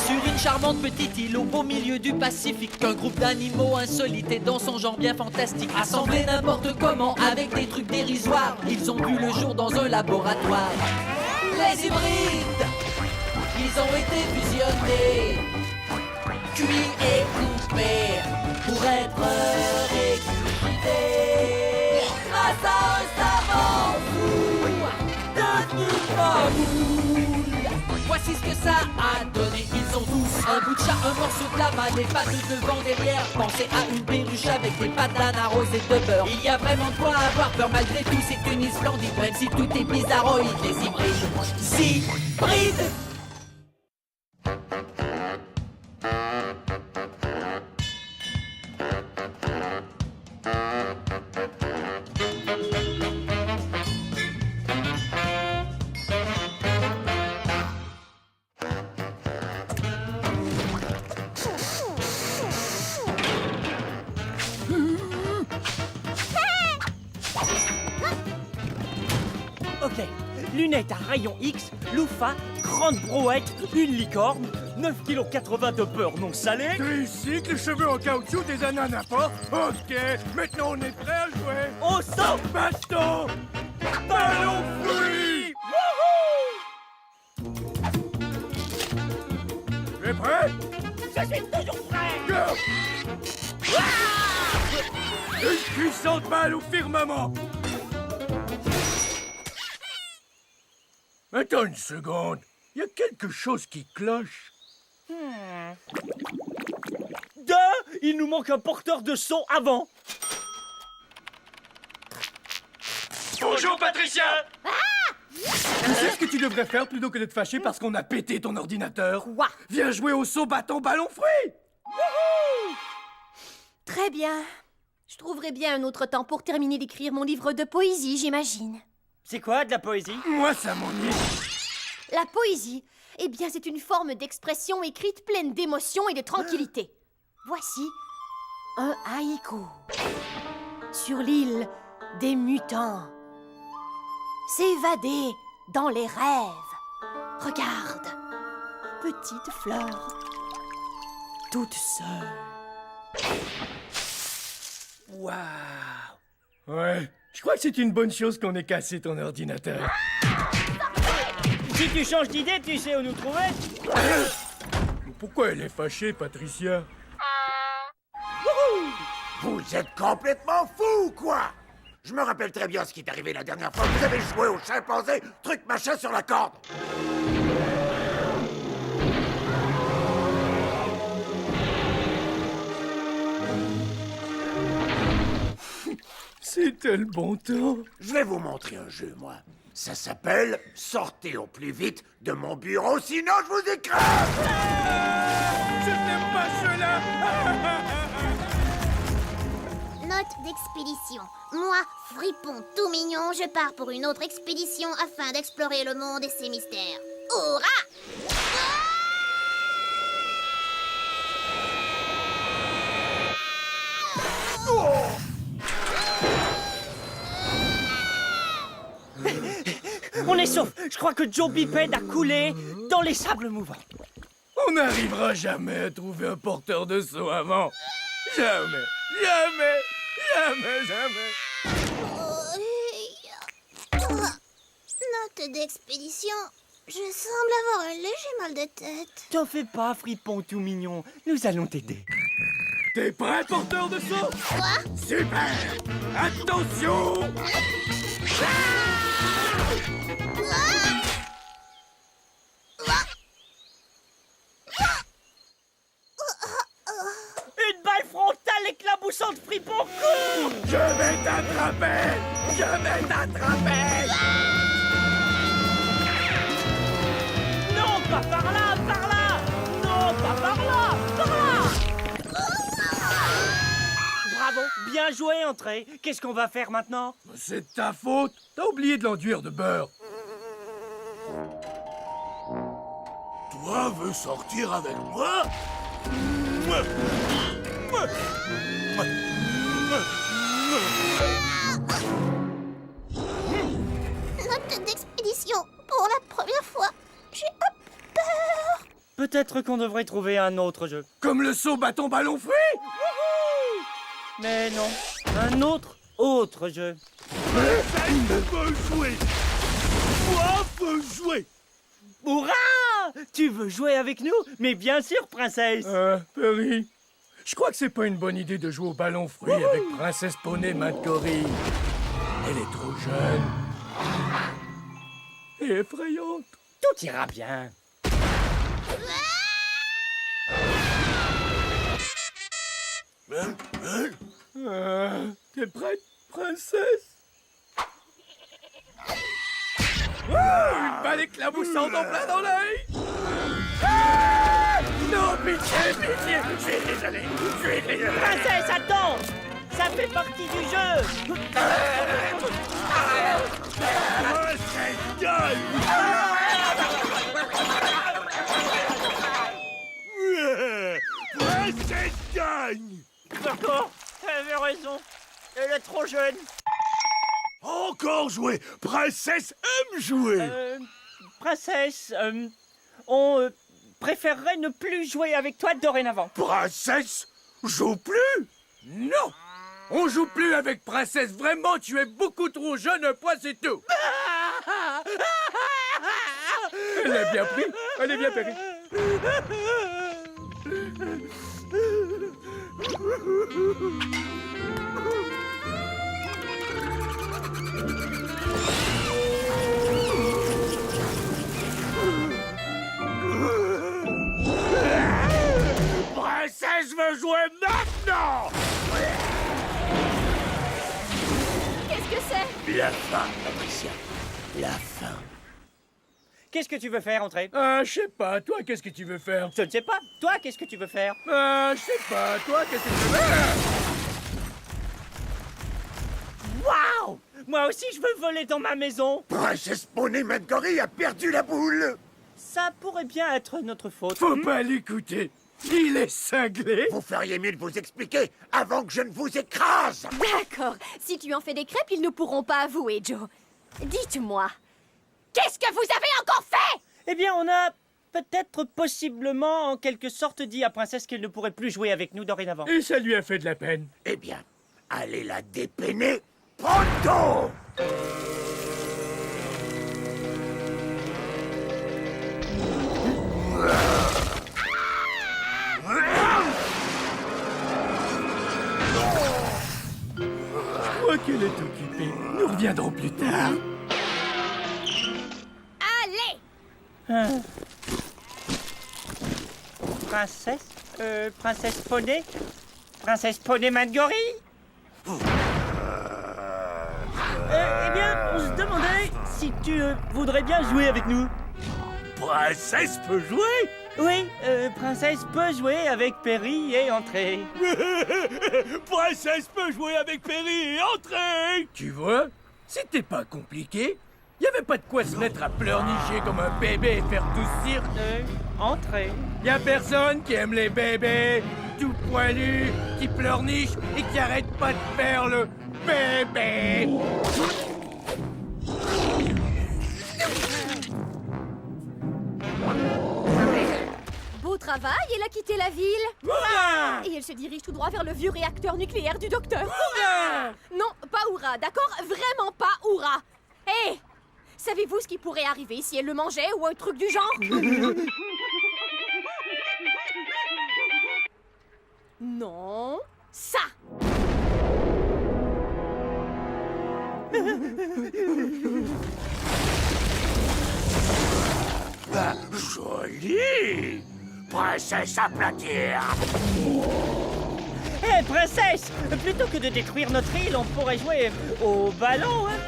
sur une charmante petite île au beau milieu du Pacifique qu'un groupe d'animaux insolites et dans son genre bien fantastique, assemblés n'importe comment avec des trucs dérisoires, ils ont vu le jour dans un laboratoire. Les hybrides, ils ont été fusionnés, cuits et coupés pour être régurgités grâce à un savant fou devenu mamoule. Voici ce que ça a donné. Ils ont tous un bout de chat, un morceau de lama, des pattes devant, derrière. Pensez à une perruche avec des patates arrosées de beurre. Il y a vraiment de quoi avoir peur. Malgré tout, c'est une île splendide, même si tout est bizarroïde. Les hybrides, hybrides. Ok, lunettes à rayon X, loufa, grande brouette, une licorne, 9,80 kg de beurre non salé. Tricycle, cheveux en caoutchouc, des ananas pas. Ok, maintenant on est prêt à jouer. Au sang, Baston, ballon fruit. Tu es prêt? je suis toujours prêt. Go! Une puissante balle au firmament. Attends une seconde. Il y a quelque chose qui cloche. Il nous manque un porteur de son avant. Bonjour, Patricia! Tu sais ce que tu devrais faire plutôt que de te fâcher parce qu'on a pété ton ordinateur? Quoi? Viens jouer au saut bâton ballon fruit! Très bien. Je trouverai bien un autre temps pour terminer d'écrire mon livre de poésie, j'imagine. C'est quoi de la poésie? Moi, ça m'ennuie. La poésie, eh bien, c'est une forme d'expression écrite pleine d'émotion et de tranquillité. Voici un haïku. Sur l'île des mutants. S'évader dans les rêves. Regarde, petite fleur, toute seule. Waouh! Ouais, je crois que c'est une bonne chose qu'on ait cassé ton ordinateur. Si tu changes d'idée, tu sais où nous trouver. Pourquoi elle est fâchée, Patricia? Vous êtes complètement fou, quoi! Je me rappelle très bien ce qui est arrivé la dernière fois que vous avez joué au chimpanzé, truc machin sur la corde. C'était le bon temps. Je vais vous montrer un jeu, moi. Ça s'appelle « Sortez au plus vite de mon bureau, sinon je vous écrase !» Je n'aime pas cela. Note d'expédition. Moi, fripon tout mignon, je pars pour une autre expédition afin d'explorer le monde et ses mystères. Hurrah! On est sauf. Je crois que Joe Biped a coulé dans les sables mouvants. On n'arrivera jamais à trouver un porteur de saut avant. Jamais, jamais, jamais, jamais. Note d'expédition. Je semble avoir un léger mal de tête. T'en fais pas, fripon tout mignon. Nous allons t'aider. T'es prêt, porteur de saut? Quoi? Super! Attention! Une balle frontale éclaboussante, fripon, cours! Je vais t'attraper! Je vais t'attraper! Non, pas par là, par là! Non, pas par là, par là! Bravo, bien joué, Entrée. Qu'est-ce qu'on va faire maintenant? C'est de ta faute! T'as oublié de l'enduire de beurre! Toi veux sortir avec moi? Note d'expédition. Pour la première fois, j'ai un peu peur. peut-être qu'on devrait trouver un autre jeu. Comme le saut bâton ballon fruit. Mais non, un autre jeu. Veux jouer. Moi, veux jouer. Hurrah! Tu veux jouer avec nous? Mais bien sûr, princesse. Perry, je crois que c'est pas une bonne idée de jouer au ballon fruit avec Princesse Poney Mancory. Elle est trop jeune. Et effrayante. Tout ira bien. T'es prête, princesse? Une balle éclaboussante en plein dans l'œil! Non, pitié, pitié! Je suis désolé, Princesse, attends! Ça fait partie du jeu! Princesse, gagne! Princesse gagne! D'accord, t'avais raison. Elle est trop jeune. Encore jouer! Princesse aime jouer! Princesse, on préférerait ne plus jouer avec toi dorénavant. Princesse joue plus? Non! On joue plus avec Princesse, vraiment, tu es beaucoup trop jeune, un point c'est tout! Elle l'a bien pris, elle est bien périe. Princesse veut jouer maintenant! Qu'est-ce que c'est? La fin, Patricia. La fin. Qu'est-ce que tu veux faire, Entrée? Je sais pas, toi, qu'est-ce que tu veux faire? Je ne sais pas. Toi, qu'est-ce que tu veux faire? Je sais pas, toi, qu'est-ce que tu veux faire? Waouh! Moi aussi, je veux voler dans ma maison. Princesse Poney Mancory a perdu la boule. Ça pourrait bien être notre faute. Faut pas l'écouter. Il est cinglé. Vous feriez mieux de vous expliquer avant que je ne vous écrase. D'accord. Si tu en fais des crêpes, ils ne pourront pas avouer, Joe. Dites-moi, qu'est-ce que vous avez encore fait? Eh bien, on a peut-être possiblement en quelque sorte dit à Princesse qu'elle ne pourrait plus jouer avec nous dorénavant. Et ça lui a fait de la peine. Eh bien, allez la dépeiner pronto. Je crois qu'elle est occupée. Nous reviendrons plus tard. Allez! Princesse? Princesse Poney? Princesse Poney Mancory? Eh bien, on se demandait si tu voudrais bien jouer avec nous. Princesse peut jouer? Oui, Princesse peut jouer avec Perry et Entrée. Princesse peut jouer avec Perry et entrer. Tu vois, c'était pas compliqué. Y avait pas de quoi se mettre à pleurnicher comme un bébé et faire tout cirque. Entrée. Y a personne qui aime les bébés, tout poilus, qui pleurnichent et qui arrêtent pas de faire le bébé. Beau travail, elle a quitté la ville. Hurrah! Et elle se dirige tout droit vers le vieux réacteur nucléaire du docteur. Non, pas Hurrah, d'accord? Vraiment pas Hurrah. Hé! Savez-vous ce qui pourrait arriver si elle le mangeait ou un truc du genre? Non, ça! Joli. Princesse aplatir. Hé, Princesse! Plutôt que de détruire notre île, on pourrait jouer au ballon, hein?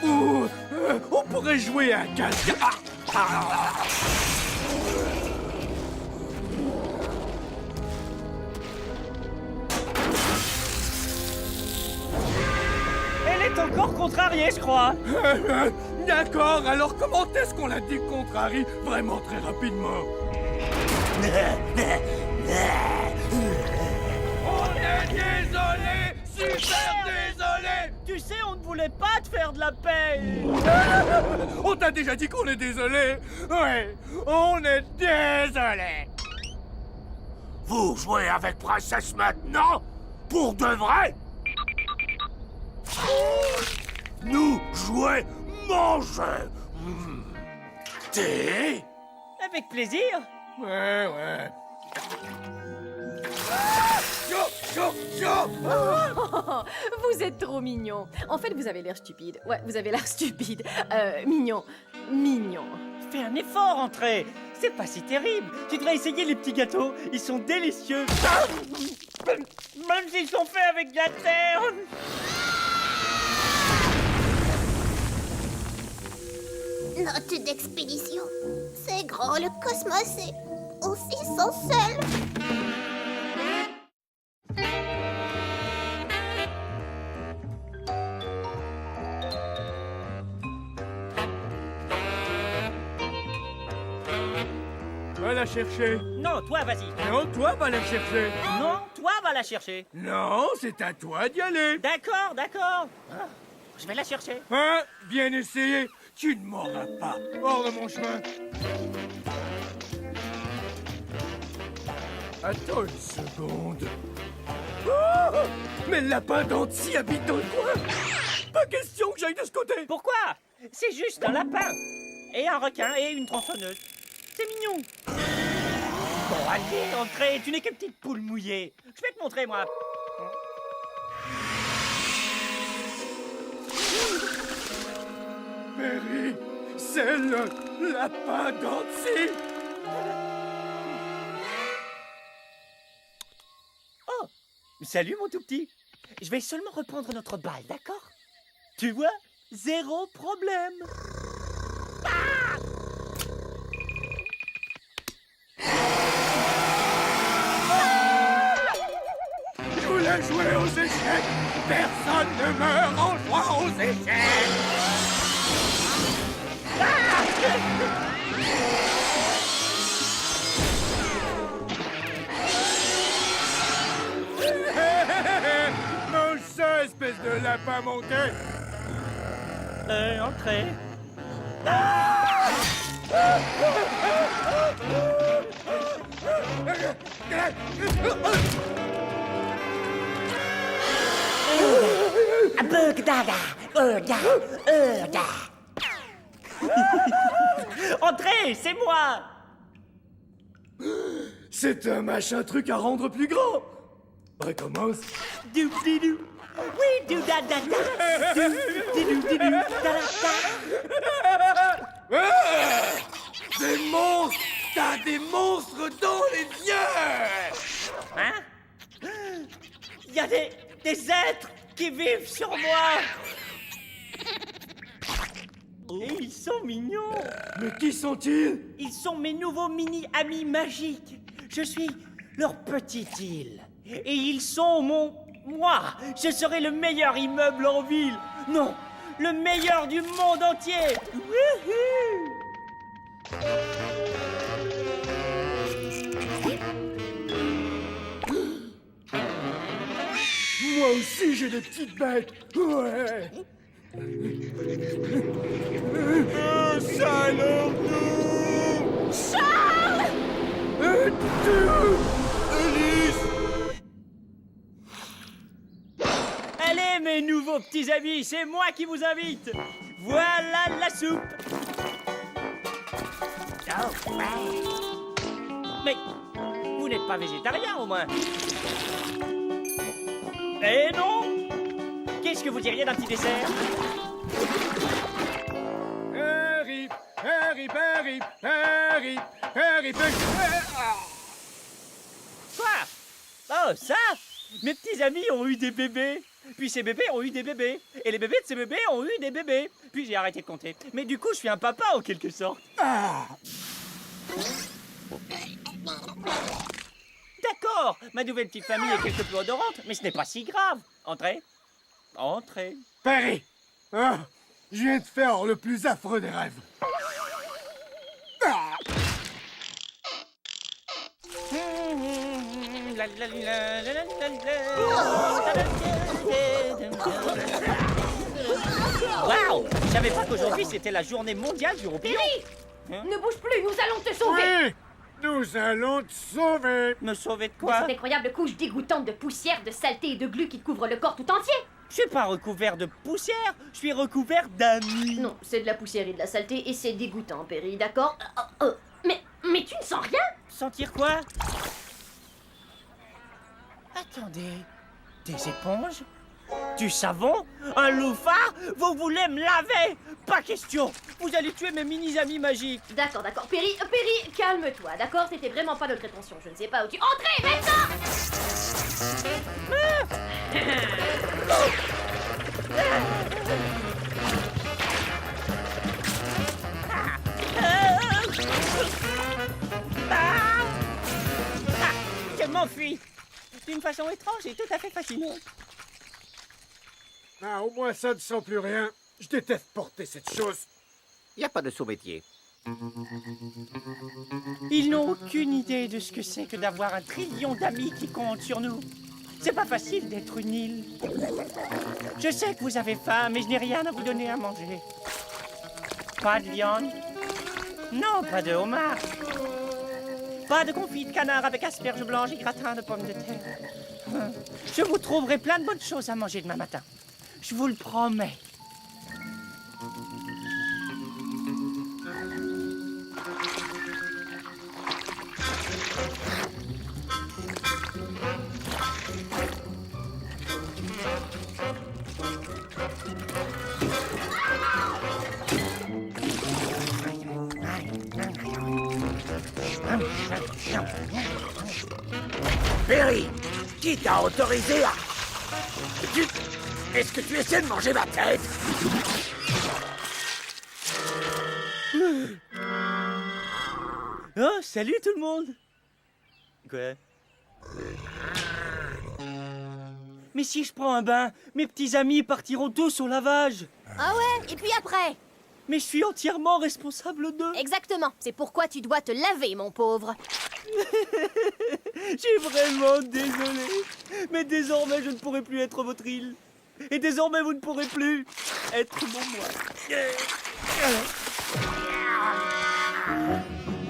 Ou on pourrait jouer à casque. Elle est encore contrariée, je crois. D'accord, alors comment est-ce qu'on la décontrarie vraiment très rapidement? On est désolé, super désolé. Tu sais, on ne voulait pas te faire de la peine. On t'a déjà dit qu'on est désolé. Ouais, on est désolé. Vous jouez avec Princesse maintenant? Pour de vrai? Nous jouer, manger. Thé? Avec plaisir. Ouais, ouais. Vous êtes trop mignon. En fait, vous avez l'air stupide. Ouais, vous avez l'air stupide. Mignon. Mignon. Fais un effort, Entrée. C'est pas si terrible. Tu devrais essayer les petits gâteaux. Ils sont délicieux. Même s'ils sont faits avec de la terre. Note d'expédition. C'est grand, le cosmos est aussi sans sel. Va la chercher. Non, toi, vas-y. Non, toi, va la chercher. Non, toi, va la chercher. Non, c'est à toi d'y aller. D'accord, d'accord. Ah, je vais la chercher. Hein? Bien essayé. Tu ne m'auras pas. Hors de mon chemin. Attends une seconde. Oh, mais le lapin d'Annecy habite dans le coin. Pas question que j'aille de ce côté. Pourquoi? C'est juste un lapin. Et un requin et une tronçonneuse. C'est mignon. Bon, allez, Entrée, tu n'es qu'une petite poule mouillée. Je vais te montrer, moi. Perry, c'est le lapin d'Annecy. Oh, salut, mon tout petit. Je vais seulement reprendre notre balle, d'accord? Tu vois, zéro problème. Je voulais jouer aux échecs. Personne ne meurt en jouant aux échecs. Mange ça, espèce de lapin manqué. Entrée. Entrez, c'est moi. C'est un machin truc à rendre plus grand. Recommence. Doubdidou. Oui, dou da da da. Doubdidou da da da. Des monstres. T'as des monstres dans les yeux. Hein? Il y a des êtres qui vivent sur moi. Et ils sont mignons. Mais qui sont-ils? Ils sont mes nouveaux mini-amis magiques. Je suis leur petite île. Et ils sont moi. Je serai le meilleur immeuble en ville. Non, le meilleur du monde entier. Wouhou! Moi aussi j'ai des petites bêtes. Ouais. Salut. Charles! Alice. Allez, mes nouveaux petits amis, c'est moi qui vous invite. Voilà la soupe. Mais vous n'êtes pas végétarien au moins? Eh non? Qu'est-ce que vous diriez d'un petit dessert? Harry, Harry, Harry, Harry, Harry, Quoi? Oh, ça? Mes petits amis ont eu des bébés. Puis ces bébés ont eu des bébés. Et les bébés de ces bébés ont eu des bébés. Puis j'ai arrêté de compter. Mais du coup, je suis un papa en quelque sorte. D'accord, ma nouvelle petite famille est quelque peu odorante, mais ce n'est pas si grave. Entrez. Entrez. Perry. Ah, je viens de faire le plus affreux des rêves. La, la, la, la, la, la, la, la. Je savais pas qu'aujourd'hui c'était la journée mondiale du roupillon. Ne bouge plus, nous allons te sauver. Oui, nous allons te sauver. Me sauver de De quoi? cette incroyable couche dégoûtante de poussière, de saleté et de glu qui te couvre le corps tout entier. Je suis pas recouvert de poussière, je suis recouvert d'amis. Non, c'est de la poussière et de la saleté et c'est dégoûtant, Perry, d'accord? Mais tu ne sens rien? Sentir quoi? Attendez, des éponges? Du savon? Un loufard? Vous voulez me laver? Pas question! Vous allez tuer mes mini-amis magiques! D'accord, d'accord. Perry, calme-toi, d'accord? C'était vraiment pas notre intention. Je ne sais pas où tu... Entrez, maintenant! Je m'enfuis! D'une façon étrange et tout à fait fascinante. Ah, au moins ça ne sent plus rien. Je déteste porter cette chose. Y a pas de sous-métier. Ils n'ont aucune idée de ce que c'est que d'avoir un trillion d'amis qui comptent sur nous. C'est pas facile d'être une île. Je sais que vous avez faim, mais je n'ai rien à vous donner à manger. Pas de viande? Non, pas de homard. Pas de confit de canard avec asperges blanches et gratin de pommes de terre. Je vous trouverai plein de bonnes choses à manger demain matin. Je vous le promets. Perry, qui t'a autorisé à... Est-ce que tu essaies de manger ma tête? Oh, salut tout le monde! Quoi? Mais si je prends un bain, mes petits amis partiront tous au lavage. Ah ouais? Et puis après? Mais je suis entièrement responsable d'eux. Exactement. C'est pourquoi tu dois te laver, mon pauvre. Je suis vraiment désolé. Mais désormais, je ne pourrai plus être votre île. Et désormais, vous ne pourrez plus être mon moi.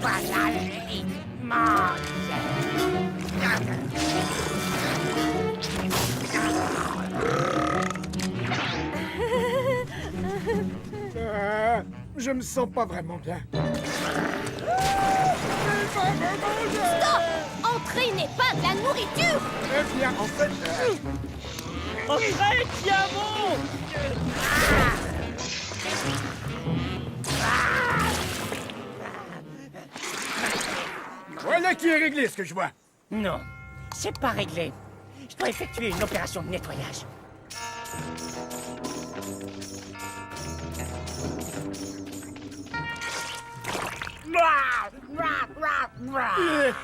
Voilà l'immense. Je me sens pas vraiment bien. Entrer n'est pas de la nourriture. Eh bien, en fait... Entrez, diamant! Voilà qui est réglé, ce que je vois. Non, c'est pas réglé. Je dois effectuer une opération de nettoyage.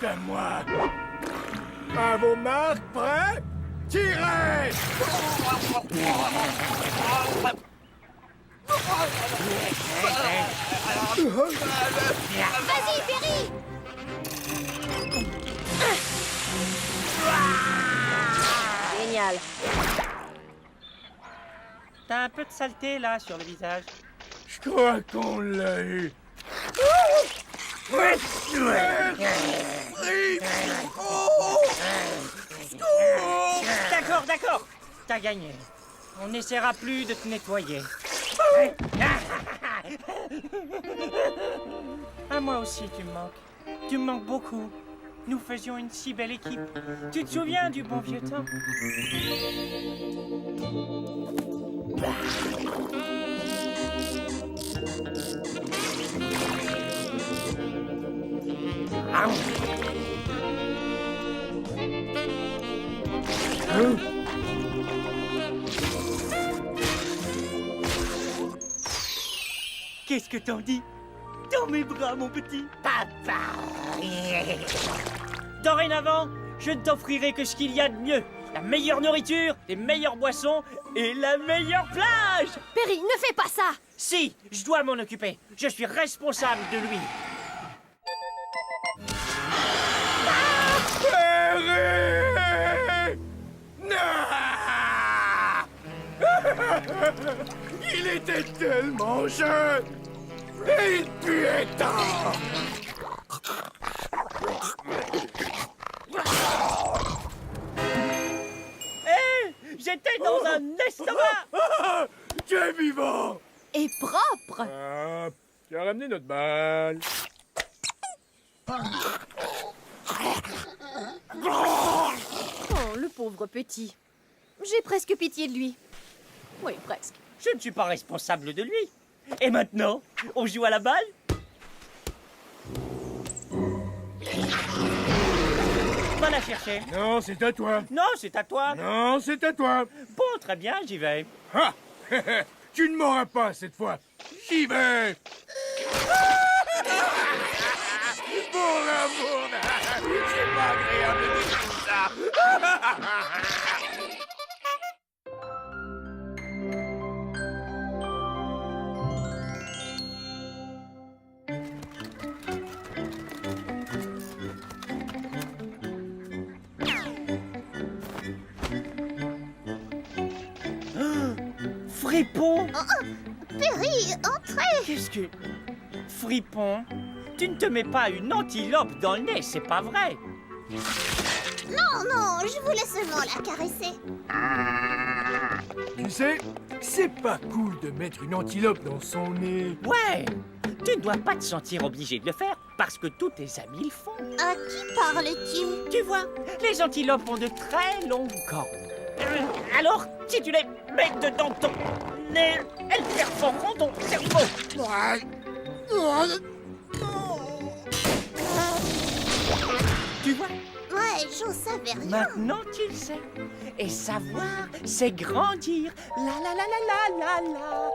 C'est à moi. À vos marques, prêts? Tirez! Vas-y, Perry! Génial. T'as un peu de saleté là sur le visage. Je crois qu'on l'a eu. D'accord, d'accord. T'as gagné. On n'essaiera plus de te nettoyer. À moi aussi, tu me manques. Tu me manques beaucoup. Nous faisions une si belle équipe. Tu te souviens du bon vieux temps? Qu'est-ce que t'en dis? Dans mes bras, mon petit papa. Dorénavant, je ne t'offrirai que ce qu'il y a de mieux. La meilleure nourriture, les meilleures boissons et la meilleure plage. Perry, ne fais pas ça. Si, je dois m'en occuper. Je suis responsable de lui. Perry! Non! Il était tellement jeune. Et il puait tant. Hé, j'étais dans un estomac. Tu es vivant. Et propre. Tu as ramené notre balle. Oh, le pauvre petit. J'ai presque pitié de lui. Oui, presque. Je ne suis pas responsable de lui. Et maintenant, on joue à la balle? Va la chercher. Non, c'est à toi. Non, c'est à toi. Non, c'est à toi. Bon, très bien, j'y vais. Ah. Tu ne m'auras pas cette fois. J'y vais. Pour l'amour, c'est pas agréable de dire tout ça. Fripon! Perry, entrez! Qu'est-ce que... Fripon, tu ne te mets pas une antilope dans le nez, c'est pas vrai? Non, non, je voulais seulement la caresser. Tu sais, c'est pas cool de mettre une antilope dans son nez. Ouais! Tu ne dois pas te sentir obligé de le faire, parce que tous tes amis le font. À qui parles-tu? Tu vois, les antilopes ont de très longues cornes. Alors, si tu les mets dedans ton nez, elles perforeront ton cerveau. Tu vois, Ouais, j'en savais rien. maintenant tu le sais. Et savoir, c'est grandir. La la la la la la la.